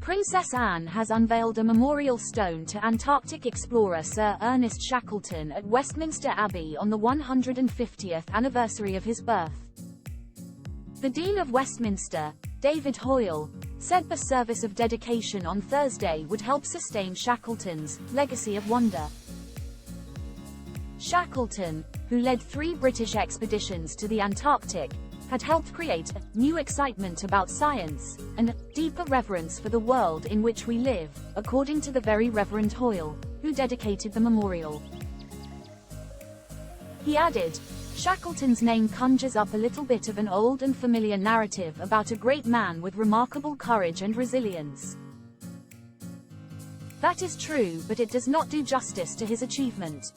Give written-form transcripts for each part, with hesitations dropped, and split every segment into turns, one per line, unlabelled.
Princess Anne has unveiled a memorial stone to Antarctic explorer Sir Ernest Shackleton at Westminster Abbey on the 150th anniversary of his birth. The Dean of Westminster, David Hoyle, said the service of dedication on Thursday would help sustain Shackleton's legacy of wonder. Shackleton, who led 3 British expeditions to the Antarctic, had helped create a new excitement about science, and a deeper reverence for the world in which we live, according to the Very Reverend Hoyle, who dedicated the memorial. He added, "Shackleton's name conjures up a little bit of an old and familiar narrative about a great man with remarkable courage and resilience. That is true, but it does not do justice to his achievement.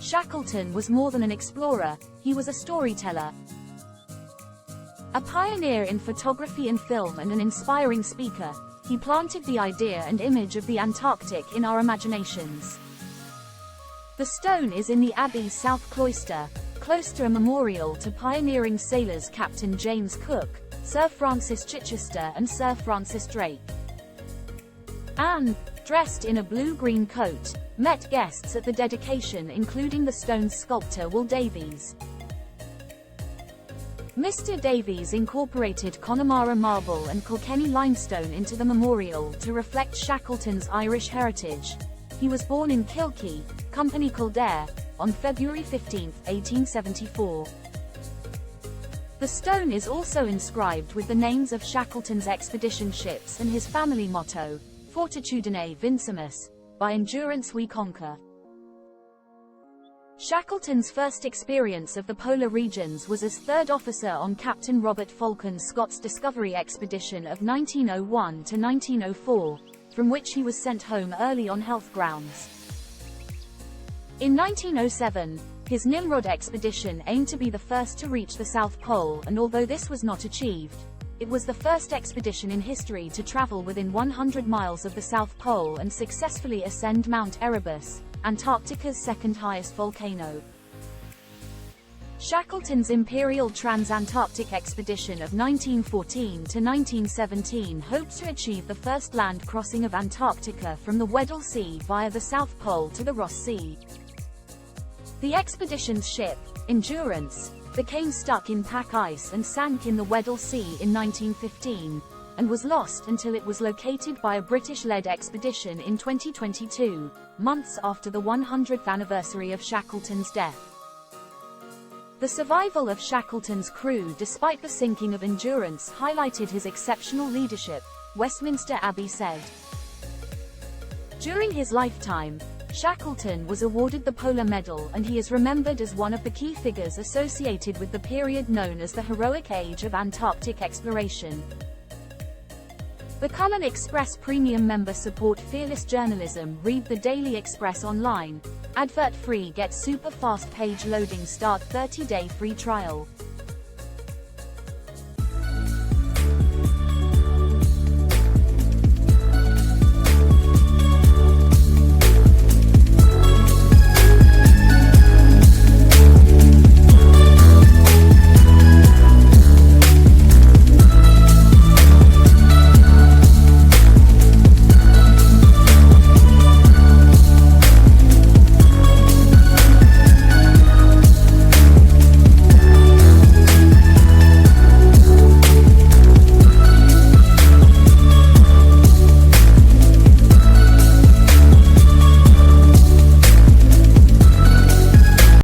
Shackleton was more than an explorer, he was a storyteller. A pioneer in photography and film and an inspiring speaker, he planted the idea and image of the Antarctic in our imaginations." The stone is in the Abbey's south cloister, close to a memorial to pioneering sailors Captain James Cook, Sir Francis Chichester and Sir Francis Drake. Anne, dressed in a blue-green coat, met guests at the dedication including the stone's sculptor Will Davies. Mr. Davies incorporated Connemara marble and Kilkenny limestone into the memorial to reflect Shackleton's Irish heritage. He was born in Kilkee, Company Kildare, on February 15, 1874. The stone is also inscribed with the names of Shackleton's expedition ships and his family motto, Fortitudine Vincimus, by endurance we conquer. Shackleton's first experience of the polar regions was as third officer on Captain Robert Falcon Scott's Discovery expedition of 1901 to 1904, from which he was sent home early on health grounds. In 1907, his Nimrod expedition aimed to be the first to reach the South Pole, and although this was not achieved, it was the first expedition in history to travel within 100 miles of the South Pole and successfully ascend Mount Erebus, Antarctica's second highest volcano. Shackleton's Imperial Trans-Antarctic Expedition of 1914 to 1917 hoped to achieve the first land crossing of Antarctica from the Weddell Sea via the South Pole to the Ross Sea. The expedition's ship, Endurance, became stuck in pack ice and sank in the Weddell Sea in 1915, and was lost until it was located by a British-led expedition in 2022, months after the 100th anniversary of Shackleton's death. The survival of Shackleton's crew despite the sinking of Endurance highlighted his exceptional leadership, Westminster Abbey said. During his lifetime, Shackleton was awarded the Polar Medal, and he is remembered as one of the key figures associated with the period known as the heroic age of Antarctic exploration. Become an Express Premium member. Support fearless journalism. Read the Daily Express online. Advert free. Get super fast page loading. Start 30-day free trial.